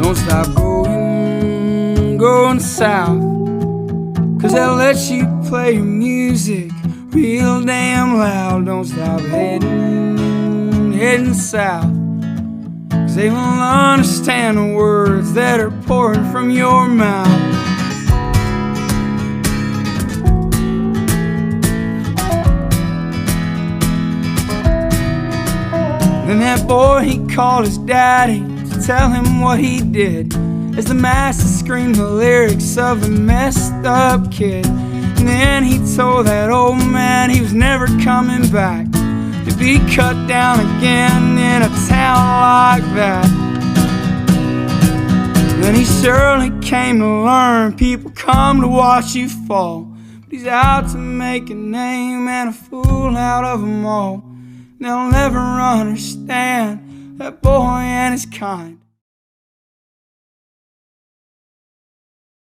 Don't stop going south, 'cause they'll let you play your music real damn loud. Don't stop heading south, 'cause they won't understand the words that are pouring from your mouth. Then that boy, he called his daddy to tell him what he did, as the master screamed the lyrics of a messed up kid. And then he told that old man he was never coming back to be cut down again in a town like that. Then he surely came to learn people come to watch you fall, but he's out to make a name and a fool out of them all. They'll never understand that boy and his kind.